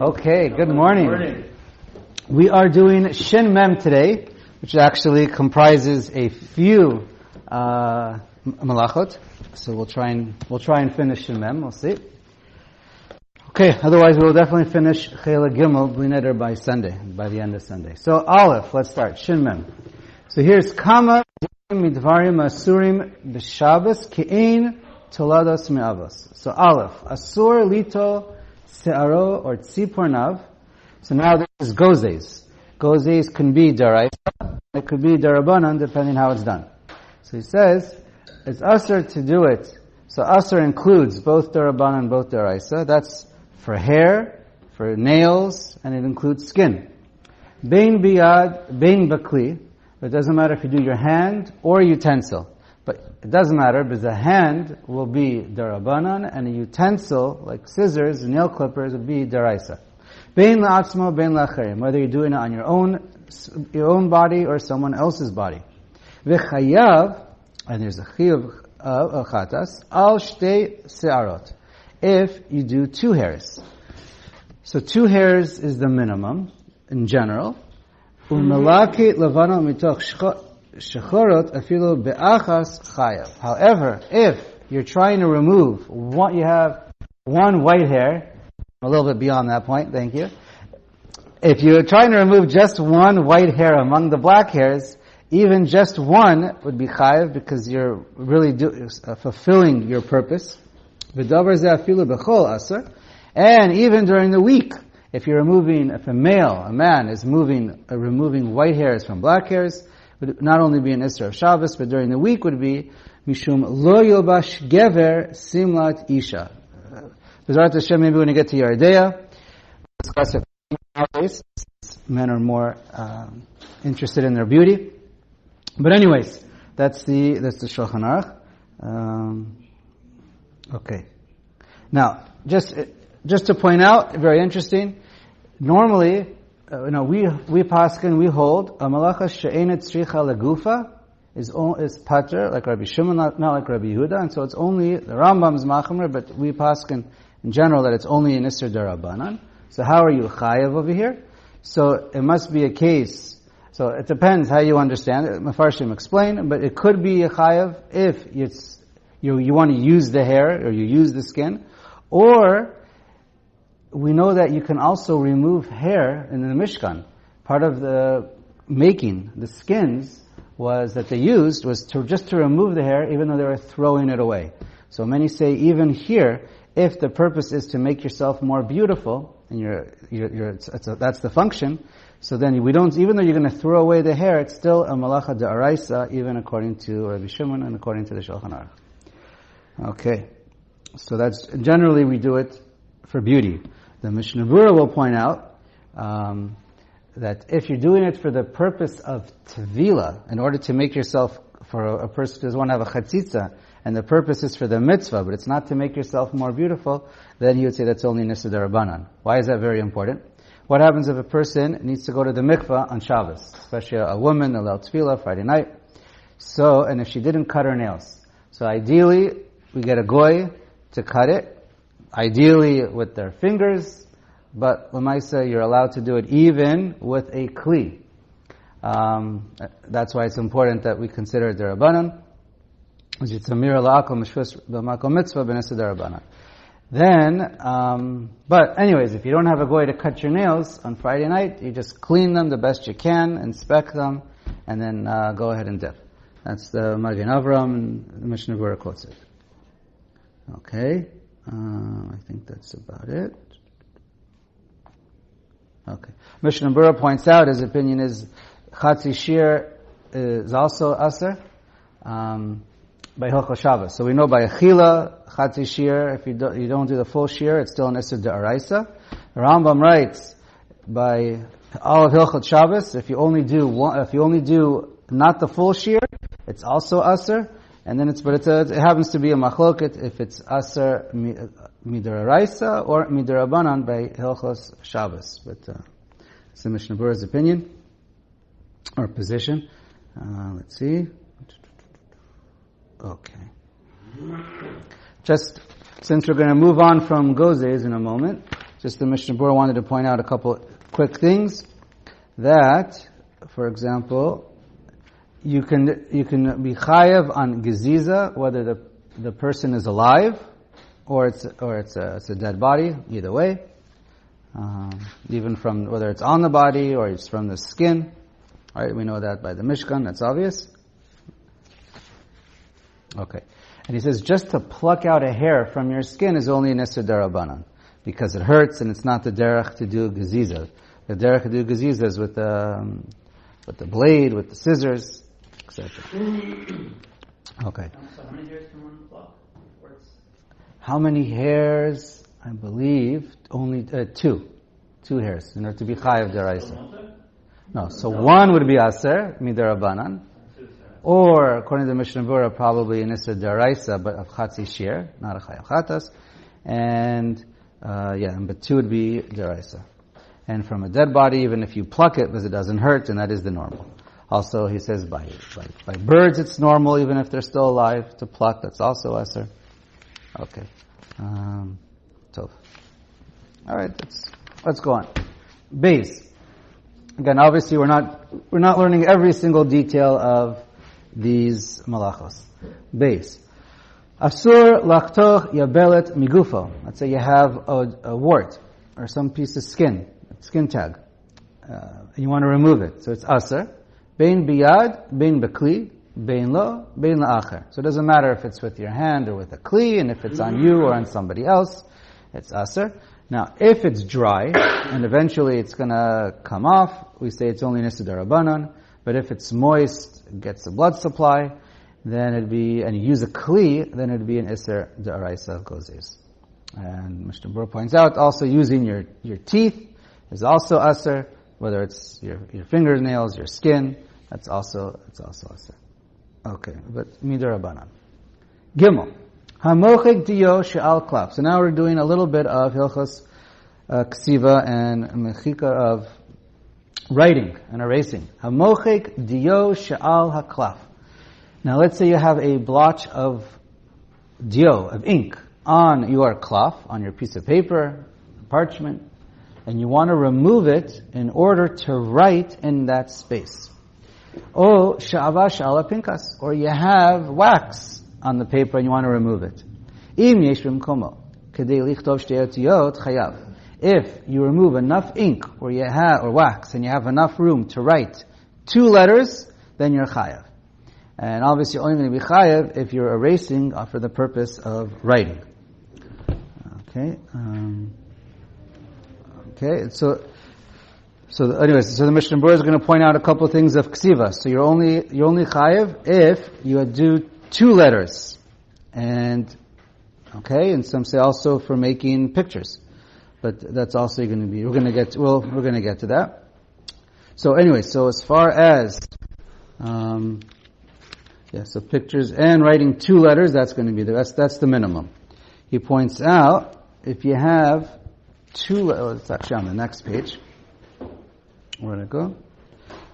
Okay, good morning. We are doing Shin Mem today, which actually comprises a few malachot. So we'll try and finish Shin Mem. We'll see. Okay, otherwise we'll definitely finish Chela Gimel Bli Neder by Sunday, by the end of Sunday. So Aleph, let's start Shin Mem. So here's Kama Midvarim Asurim B'Shabbos Ke'ein Tolados Me'avos. So Aleph, Asur Lito Se'aro or Tzipornav. So now this is Gozes. Gozes can be Daraisa, it could be Darabanan, depending how it's done. So he says, it's Asur to do it. So Asur includes both Darabanan and both Daraisa. That's for hair, for nails, and it includes skin. Bein biyad, bein bakli. It doesn't matter if you do your hand or utensil. But it doesn't matter because the hand will be darabanan and a utensil like scissors, nail clippers would be daraisa. Bein la'atzmo, bein la'acherim. Whether you're doing it on your own body or someone else's body. V'chayav, and there's a chiyuv of chatas, al shtei se'arot. If you do 2 hairs. So 2 hairs is the minimum in general. U'melaki levana mitoch shechorot afilo be'achas chayav. However, if you're trying to remove you have one white hair, a little bit beyond that point, thank you. If you're trying to remove just one white hair among the black hairs, even just one would be chayav because you're really fulfilling your purpose. V'davar zeh afilo b'chol asar. And even during the week, if a man is removing white hairs from black hairs, would not only be an Isra of Shabbos, but during the week would be Mishum Lo Yobash Gever Simlat Isha. B'ezrat Hashem, maybe when you get to Yardea, discuss it nowadays. Men are more interested in their beauty. But anyways, that's the Shulchan Aruch. Okay. Now, just to point out, very interesting. Normally, we paskin, we hold a malacha she'enet tzricha legufa is pater, like Rabbi Shimon, not like Rabbi Yehuda, and so it's only the Rambam's machamer, but we paskin in general that it's only an Isser Darabanan. So how are you chayav over here? So it must be a case. So it depends how you understand it. Mefarshim explain, but it could be a chayav if you want to use the hair or you use the skin, or we know that you can also remove hair in the Mishkan. Part of the making, the skins, that they used was just to remove the hair, even though they were throwing it away. So many say even here, if the purpose is to make yourself more beautiful, and that's the function, so then even though you're going to throw away the hair, it's still a malacha de'araisa, even according to Rabbi Shimon and according to the Shulchan Aruch. Okay. So that's, generally we do it for beauty. The Mishnah Berurah will point out that if you're doing it for the purpose of tevila, in order to make yourself, for a person who doesn't want to have a chatzitza, and the purpose is for the mitzvah, but it's not to make yourself more beautiful, then he would say that's only Nisa Darabanan. Why is that very important? What happens if a person needs to go to the mikvah on Shabbos, especially a woman, a Leil Tefillah, Friday night? So, and if she didn't cut her nails. So ideally, we get a goy to cut it, ideally with their fingers, but Lamaisa, you're allowed to do it even with a kli. That's why it's important that we consider it derabanan. Then, but anyways, if you don't have a goy to cut your nails on Friday night, you just clean them the best you can, inspect them, and then go ahead and dip. That's the Magen Avram, and the Mishnah Berurah quotes it. Okay. I think that's about it. Okay. Mishnah Berurah points out, his opinion is Chatzi Shir is also Aser by Hilchos Shabbos. So we know by Achila, Chatzi Shir, if you don't do the full Shir, it's still an Isser De'araisa. The Rambam writes by all of Hilchos Shabbos, if you only do not the full Shir, it's also Aser. And then it happens to be a machloket if it's aser midaraisa or midarabanan by Hilchos Shabbos. But it's the Mishnah Berurah's opinion or position. Let's see. Okay. Just since we're going to move on from gozes in a moment, Just the Mishnah Berurah wanted to point out a couple quick things. That, for example, you can be chayav on geziza, whether the person is alive or it's a dead body. Either way, even from whether it's on the body or it's from the skin. All right, we know that by the Mishkan. That's obvious. Okay, and he says just to pluck out a hair from your skin is only an Isser Darabanan because it hurts and it's not the derech to do geziza. The derech to do geziza is with the blade, with the scissors, etc. Okay. So how many hairs can one pluck? How many hairs? I believe only two hairs in order to be chayav deraisa. No, so one would be aser midarabanan, or according to the Mishnah Berurah, probably an Isser deraisa, but of chatzi shir, not a chayav chatas, and but two would be deraisa. And from a dead body, even if you pluck it, because it doesn't hurt, and that is the normal. Also, he says by birds it's normal, even if they're still alive, to pluck. That's also aser. Okay. So, all right. Let's go on. Beis. Again, obviously, we're not learning every single detail of these malachos. Beis. Asur lachtoch yabelet migufo. Let's say you have a wart or some piece of skin tag, and you want to remove it. So it's aser. Bein biyad, bein bekli, bein lo, bein la'acher. So it doesn't matter if it's with your hand or with a kli, and if it's on you or on somebody else, it's aser. Now, if it's dry, and eventually it's going to come off, we say it's only Nisud Darabanan. But if it's moist, it gets the blood supply, then it'd be, and you use a kli, then it'd be an Isser Da'araisa Gozes. And Mishnah Berurah points out, also using your teeth is also Asr, whether it's your fingernails, your skin, it's also Asr. Okay, but Midarabanan. Gimel. Hamochik diyo she'al klaf. So now we're doing a little bit of Hilchos Ksiva and Mechika of writing and erasing. Hamochik diyo she'al haklaf. Now let's say you have a blotch of diyo, of ink, on your klaf, on your piece of paper, parchment, and you want to remove it in order to write in that space. O she'ava she'al pinkas, or you have wax on the paper and you want to remove it. If you remove enough ink or wax and you have enough room to write 2 letters, then you're chayav. And obviously you're only going to be chayav if you're erasing for the purpose of writing. Okay. So the Mishnah Berurah is going to point out a couple of things of ksiva. So you're only chayav if you do 2 letters, and some say also for making pictures, but that's also going to be. We're going to get to that. So anyway, so as far as so pictures and writing 2 letters, that's going to be that's the minimum. He points out if you have 2. It's actually on the next page. Where did it go?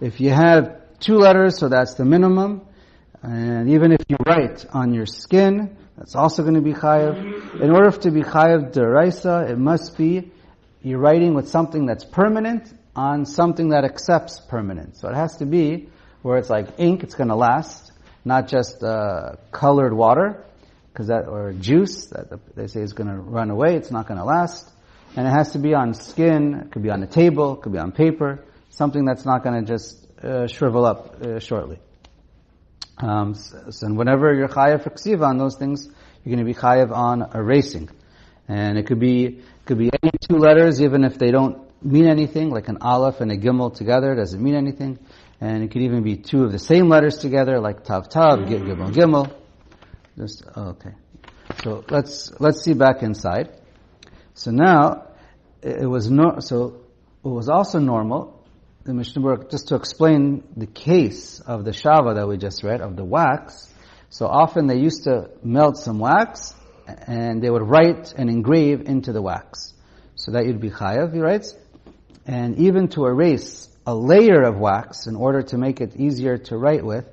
If you have 2 letters, so that's the minimum. And even if you write on your skin, that's also going to be chayav. In order to be chayav deraisa, it must be you're writing with something that's permanent on something that accepts permanent. So it has to be where it's like ink, it's going to last, not just colored water, or juice that they say is going to run away. It's not going to last. And it has to be on skin. It could be on a table. It could be on paper. Something that's not going to just shrivel up shortly. So whenever you're chayav for ksiva on those things, you're going to be chayav on erasing. And it could be any 2 letters, even if they don't mean anything, like an aleph and a gimel together doesn't mean anything. And it could even be 2 of the same letters together, like tav tav, gimel gimel. Okay. So let's see back inside. So now it was also normal. The Mishnah Berurah, just to explain the case of the shava that we just read, of the wax. So often they used to melt some wax, and they would write and engrave into the wax. So that you'd be chayav, he writes. And even to erase a layer of wax in order to make it easier to write with,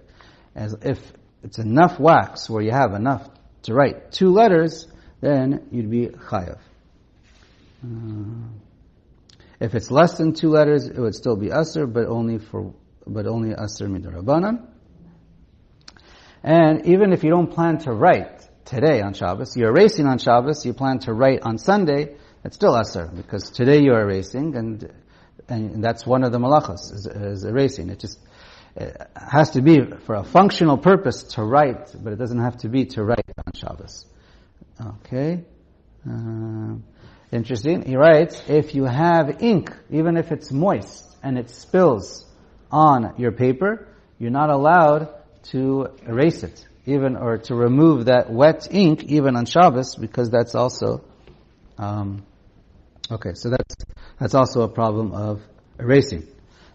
as if it's enough wax where you have enough to write 2 letters, then you'd be chayav. If it's less than 2 letters, it would still be asr, but only asr midarabanan. And even if you don't plan to write today on Shabbos, you're erasing on Shabbos, you plan to write on Sunday, it's still asr, because today you're erasing, and that's one of the malachos, is erasing. It has to be for a functional purpose to write, but it doesn't have to be to write on Shabbos. Okay. Interesting. He writes, if you have ink, even if it's moist, and it spills on your paper, you're not allowed to erase it, or to remove that wet ink, even on Shabbos, because that's also, so that's also a problem of erasing.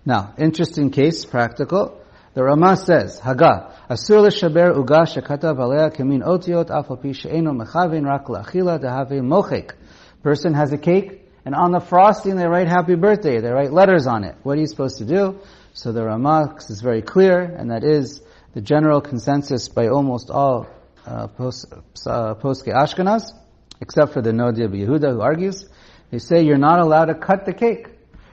Now, interesting case, practical. The Rama says, Haga, Asur l'shaber uga shekatav alea kemin otiot af al pi she'eno mechavin rak la'achila dehave mochek. Person has a cake, and on the frosting they write happy birthday. They write letters on it. What are you supposed to do? So the Rama is very clear, and that is the general consensus by almost all Poskei Ashkenaz, except for the Nodia B'Yehuda who argues. They say you're not allowed to cut the cake.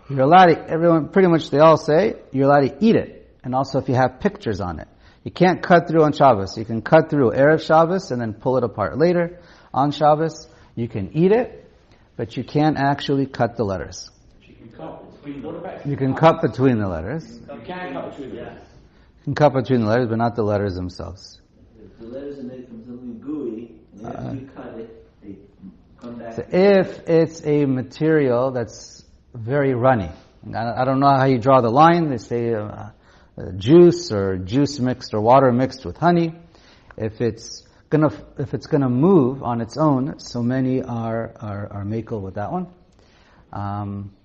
You're allowed to, everyone, pretty much they all say, you're allowed to eat it. And also if you have pictures on it. You can't cut through on Shabbos. You can cut through Erev Shabbos and then pull it apart later. On Shabbos, you can eat it, but you can't actually cut the letters. You can cut between the letters. You can cut between the letters. You can cut between the letters. You can cut between the letters, but not the letters themselves. If the letters are made from something gooey, and after you cut it, they come back. So if it's a material that's very runny, I don't know how you draw the line. They say juice or juice mixed or water mixed with honey. If it's gonna move on its own, so many are makel with that one.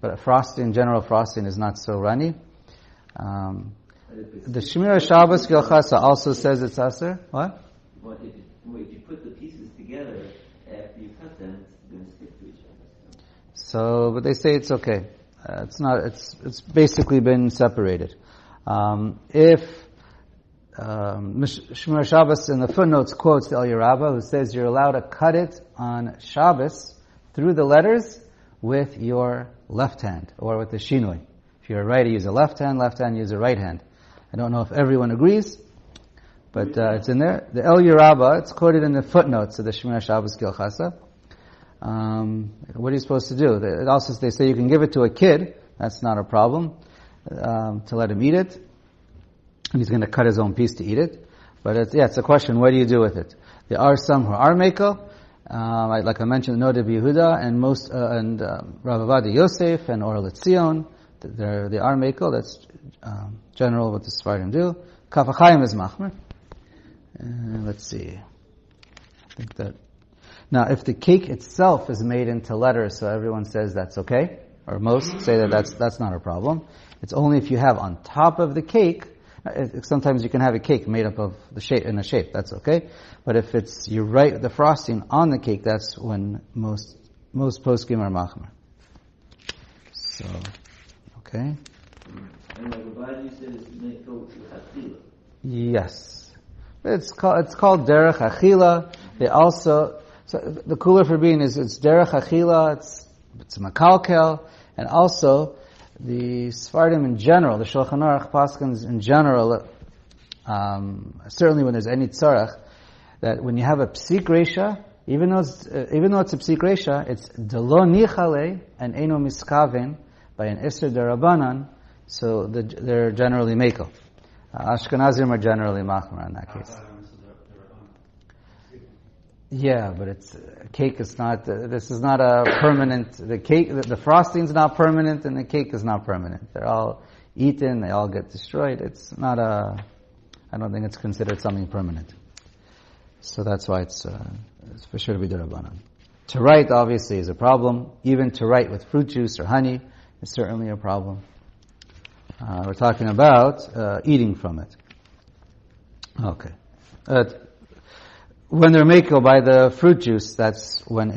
But frosting, general frosting, is not so runny. The Shemir Shabbos Gilchasa also says it's aser. What? If you put the pieces together after you cut them, it's going to stick to each other. So, but they say it's okay. It's not. It's basically been separated. If Shemir Shabbos in the footnotes quotes the El Yerabba, who says you're allowed to cut it on Shabbos through the letters with your left hand or with the shinoi. If you're a righty, use a left hand use a right hand. I don't know if everyone agrees, but it's in there. The El Yerabba, it's quoted in the footnotes of the Shemir Shabbos Gilchasa. What are you supposed to do? It also, they say you can give it to a kid. That's not a problem, to let him eat it. And he's going to cut his own piece to eat it. But it's a question, what do you do with it? There are some who are mekel, like I mentioned, Noda B'Yehuda, and Rav Avadi Yosef, and Orach Chaim, they are mekel. That's general what the Sfardim do. Orach Chaim is machmer. Let's see. I think that. Now, if the cake itself is made into letters, so everyone says that's okay, or most say that that's not a problem. It's only if you have on top of the cake. Sometimes you can have a cake made up of the shape in a shape. That's okay. But if you write the frosting on the cake, that's when most poskim are machmer. So, okay. And like Rabbi said, it's made go to achila. Yes, it's called derech achila. They also, so the cooler for being is it's derech achila. It's a makalkel, and also the Sfardim in general, the Shulchan Aruch paskins in general, certainly when there's any tzarach, that when you have a psik resha, even though it's a psik resha, it's delo nichale and eno miskaven by an iser derabanan, so they're generally mekel. Ashkenazim are generally machmer in that case. Yeah, but cake is not, this is not a permanent, the frosting's not permanent and the cake is not permanent. They're all eaten, they all get destroyed. It's not I don't think it's considered something permanent. So that's why it's for sure to be derabanan. To write obviously is a problem. Even to write with fruit juice or honey is certainly a problem. We're talking about eating from it. Okay. When they're mekel by the fruit juice, that's when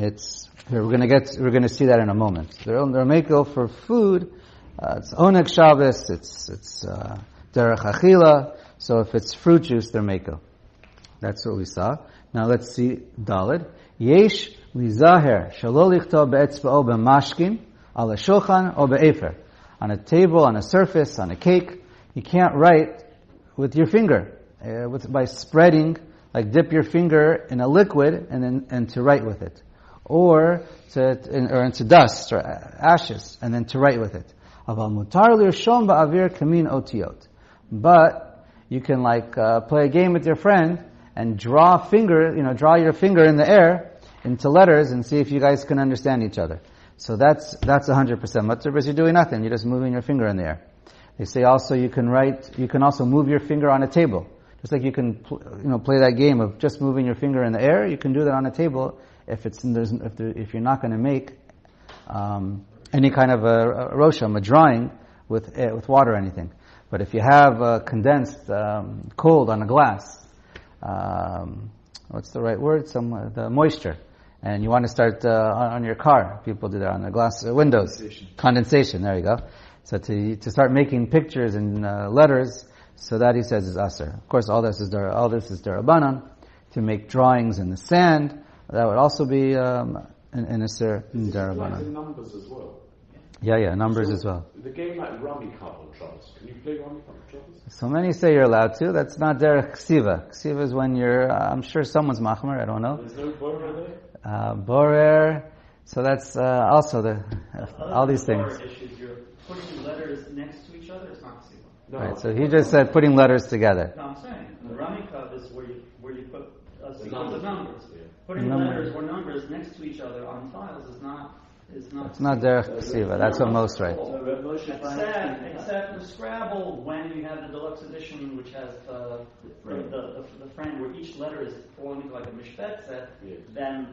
we're going to see that in a moment. They're mekel for food. It's Oneg Shabbos. It's derech achila. So if it's fruit juice, they're mekel. That's what we saw. Now let's see Daled. Yesh lizaher shelo lichtov be'etzba'o b'mashkin ala shulchan o be'efer. On a table, on a surface, on a cake, you can't write with your finger, by spreading, like dip your finger in a liquid and to write with it. Or into dust or ashes, and then to write with it. But you can play a game with your friend and draw your finger in the air into letters and see if you guys can understand each other. So that's 100%. Matzah, you're doing nothing. You're just moving your finger in the air. They say also you can also move your finger on a table. Just like you can play that game of just moving your finger in the air, you can do that on a table if you're not going to make any kind of a rosham, a drawing with water or anything. But if you have condensed cold on a glass, what's the right word? The moisture, and you want to start on your car. People do that on the glass windows. Condensation. There you go. So to start making pictures and letters, so that he says is aser. Of course, all this is derabanan. To make drawings in the sand, that would also be an aser in derabanan. Numbers as well. Yeah, numbers as well. The game like Rummy Cup on troubles. Can you play Rummy Cup on troubles? So many say you're allowed to. That's not derech ksiva. Ksiva is when you're. I'm sure someone's machmer. I don't know. There's no borer there. Borer. So that's also all these things. Issues, you're putting letters next to each other. It's not ksiva. No. Right. So he just said putting letters together. No, I'm saying the Rummy Cup is where you put a sequence of numbers. Yeah. Putting letters or numbers next to each other on tiles is not. It's not derech ksiva. That's what most write. Except for Scrabble, when you have the deluxe edition, which has the frame where each letter is falling into like a mishpet set, then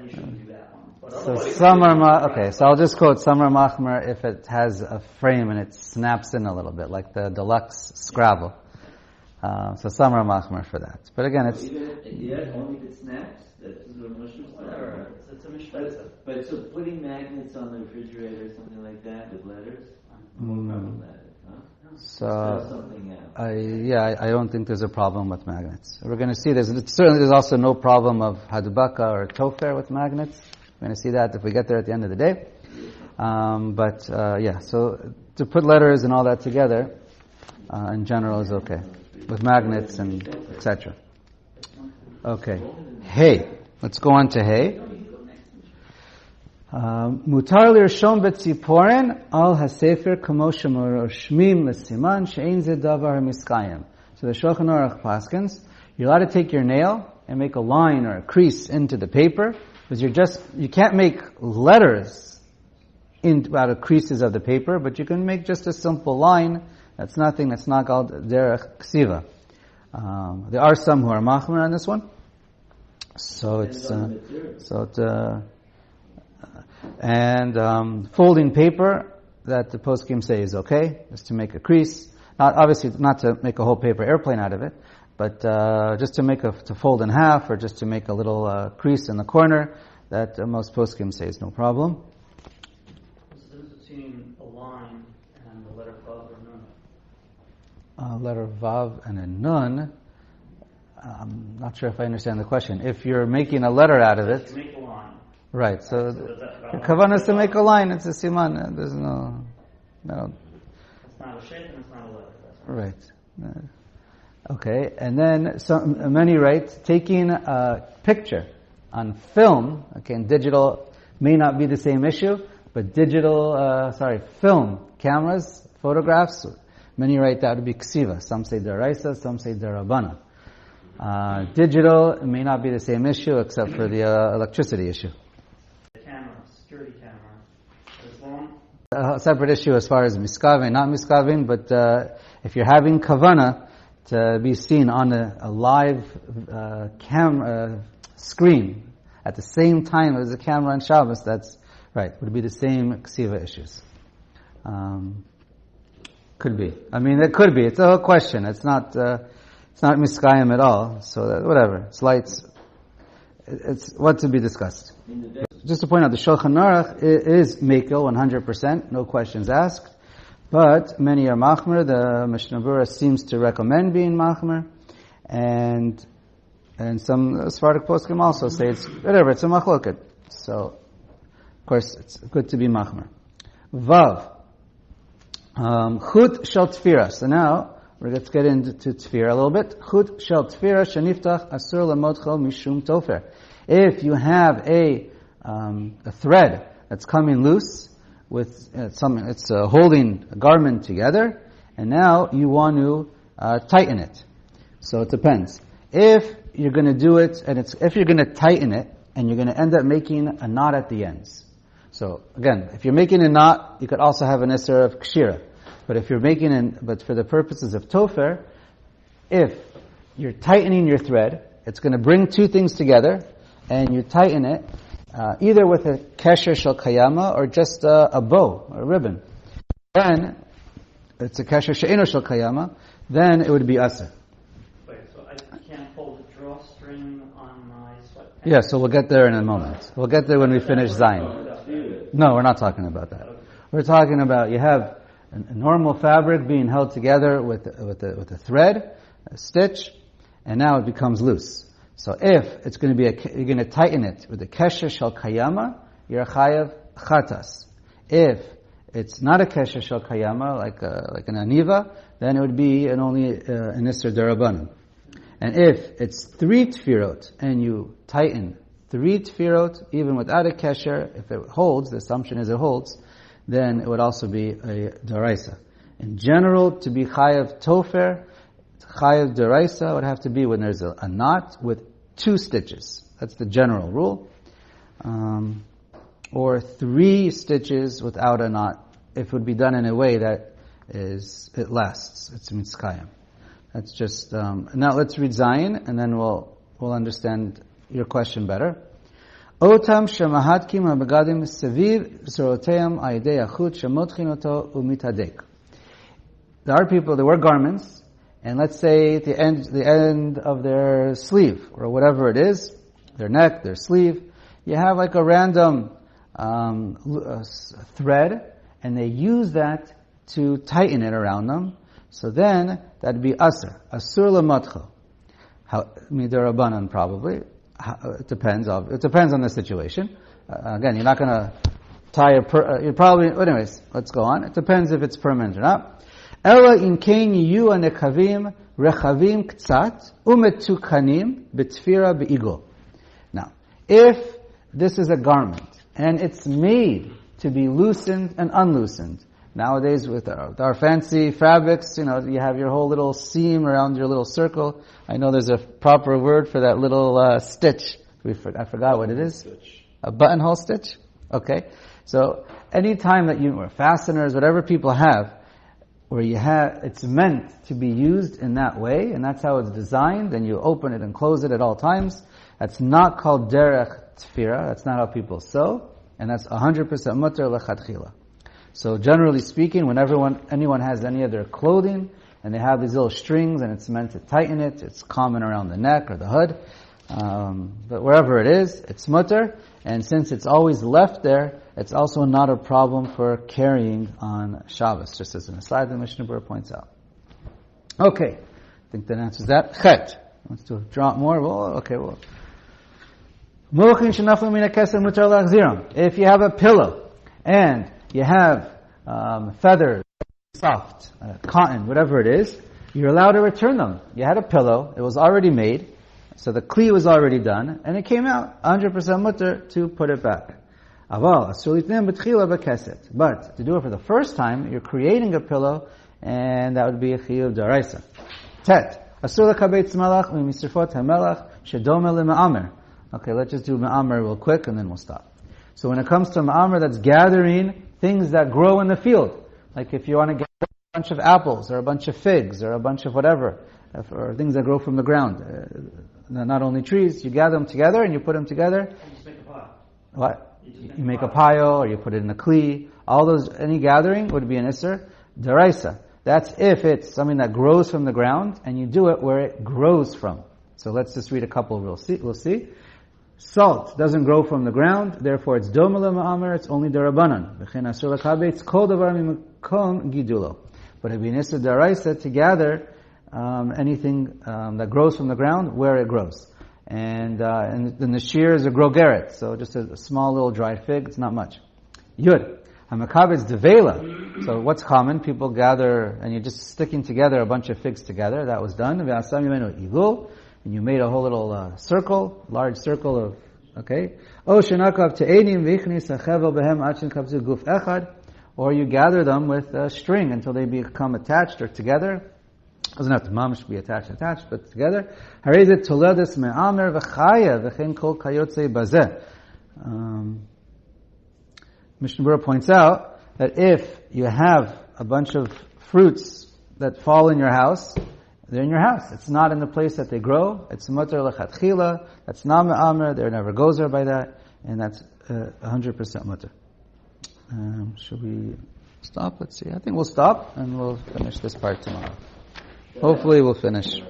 you shouldn't do that one. But So some are okay. So I'll just quote some are machmer if it has a frame and it snaps in a little bit, like the deluxe Scrabble. So some are machmer for that. But again, it's only if it snaps. That's whatever. It's a mishpet set. But so putting magnets on the refrigerator or something like that with letters, more problematic, huh? so. Something else. I don't think there's a problem with magnets. We're going to see there's also no problem of hadbaka or tofer with magnets. We're going to see that if we get there at the end of the day. So to put letters and all that together, in general is okay. With magnets and etc. Okay. Hey. Let's go on to hey. Mutar lirshom betziporen al hasefer kamo shemoroshmim lesiman she'ein ze davar miskayim. So the Shulchan Aruch paskins, you're allowed to take your nail and make a line or a crease into the paper, because you can't make letters out of creases of the paper, but you can make just a simple line. That's not called derech ksiva. There are some who are machmer on this one. Folding paper that the poskim say is okay, just to make a crease. Obviously not to make a whole paper airplane out of it, but just to fold in half, or just to make a little crease in the corner. That most poskim say is no problem. What's the difference between a line and the letter vav or nun? A letter vav and a nun. I'm not sure if I understand the question. If you're making a letter out of it, make a line. Right? So the kavanah is to make a line. It's a siman. There's no. It's not a shape and it's not a letter. That's right. Okay, and then many write taking a picture on film. Okay, and digital may not be the same issue, but film cameras, photographs. Many write that would be ksiva. Some say deraisa, some say derabana. Digital may not be the same issue, except for the electricity issue. Security camera. As long. A separate issue as far as miskavin, not miskavin, but if you're having kavana to be seen on a live camera screen at the same time as the camera on Shabbos, that's right. Would be the same ksiva issues. Could be. I mean, it could be. It's a whole question. It's not miskayim at all. So whatever. It's what to be discussed. Just to point out, the Shulchan Aruch is mekel 100%, no questions asked. But many are machmer. The Mishnah Berurah seems to recommend being machmer, and And some Sephardic poskim also say it's whatever. It's a machloket. So, of course, it's good to be machmer. Vav. Chut shel tefira. So now, let's get into tefira a little bit. Chut shel tefira sheniftach asur lamotcho mishum tofer. If you have a thread that's coming loose with something, it's holding a garment together, and now you want to tighten it. So it depends. If you're going to do it, and if you're going to tighten it, and you're going to end up making a knot at the ends. So again, if you're making a knot, you could also have an isser of kshira. But but for the purposes of tofer, if you're tightening your thread, it's going to bring two things together, and you tighten it either with a kesher shel kayama or just a bow or a ribbon. Then it's a kesher she'eno shel kayama. Then it would be aser. Wait, so I can't pull the drawstring on my sweatpants? Yeah, so we'll get there in a moment. We'll get there when we finish Zayin. No, we're not talking about that. We're talking about you have a normal fabric being held together with a thread, a stitch, and now it becomes loose. So if it's going to be you're going to tighten it with a kesher shel kayama, you're a chayav chatas. If it's not a kesher shel kayama, like an aniva, then it would be only an isser derabanan. And if it's 3 tefirot and you tighten 3 tefirot, even without a kesher, if it holds, the assumption is it holds, then it would also be a deraisa. In general, to be chayav tofer, chayav deraisa would have to be when there's a knot with 2 stitches. That's the general rule. Or 3 stitches without a knot, if it would be done in a way that it lasts. It's mitzkayim. That's just, now let's read Zayin, and then we'll understand your question better. Otam shemahatkim ha-begadim seviv soroteim ayidei achut shemotchin oto umitadek. There were garments, and let's say at the end of their sleeve, or whatever it is, their neck, their sleeve, you have like a random thread, and they use that to tighten it around them. So then, that'd be asur lamotcho. Midarabanan probably. It depends on the situation. Again, you're not going to tie you probably, anyways, let's go on. It depends if it's permanent or not. Ela in kein yiyu anekavim rechavim ktsat umetukanim betfira beigol. Now, if this is a garment, and it's made to be loosened and unloosened, nowadays with our fancy fabrics, you have your whole little seam around your little circle. I know there's a proper word for that little stitch. I forgot what it is. A buttonhole stitch? Okay. So, any time that or fasteners, whatever people have, where it's meant to be used in that way, and that's how it's designed, and you open it and close it at all times, that's not called derech tefira. That's not how people sew, and that's 100% mutter lechatchila. So generally speaking, when anyone has any of their clothing, and they have these little strings, and it's meant to tighten it, it's common around the neck or the hood, but wherever it is, it's mutter, and since it's always left there, it's also not a problem for carrying on Shabbos, just as an aside the Mishnah Berurah points out. Okay, I think that answers that. Chet. Let's draw more. If you have a pillow, and you have feathers, soft, cotton, whatever it is, you're allowed to return them. You had a pillow, it was already made, so the kli was already done, and it came out 100% mutter to put it back. But to do it for the first time, you're creating a pillow, and that would be a chiyuv daraisa. Tet. Okay, let's just do ma'amer real quick, and then we'll stop. So when it comes to ma'amer, that's gathering things that grow in the field. Like if you want to gather a bunch of apples, or a bunch of figs, or a bunch of whatever, or things that grow from the ground. Not only trees, you gather them together, and you put them together. You just make a pile. What? You make a pile, or you put it in a kli. Any gathering would be an isser deraisa. That's if it's something that grows from the ground, and you do it where it grows from. So let's just read a couple, we'll see. Salt doesn't grow from the ground, therefore it's domela ma'amer, it's only derabanan. V'chen asur l'kabetz kol davar mimikom gidulo. But it'd be an isser deraisa to gather anything that grows from the ground where it grows. and then the shear is a grogeret, so just a small little dried fig. It's not much. Yud. Hamakabetz devela. So what's common? People gather and you're just sticking together a bunch of figs together. That was done. V'asam yimenu ilul, and you made a whole little circle, large circle of. Okay. O shenakav te'enim v'ichnis achevel behem ad shenkabzu guf echad, or you gather them with a string until they become attached or together. Doesn't have to mamish be attached, but together. Harezet toledes me'amer v'chaya v'chein kol kayotze bazeh. Mishnah Berurah points out that if you have a bunch of fruits that fall in your house, they're in your house. It's not in the place that they grow. It's mutter lechatchila. That's not me'amer. There never goes there by that, and that's 100% mutter. Should we stop? Let's see. I think we'll stop and we'll finish this part tomorrow. Hopefully we'll finish.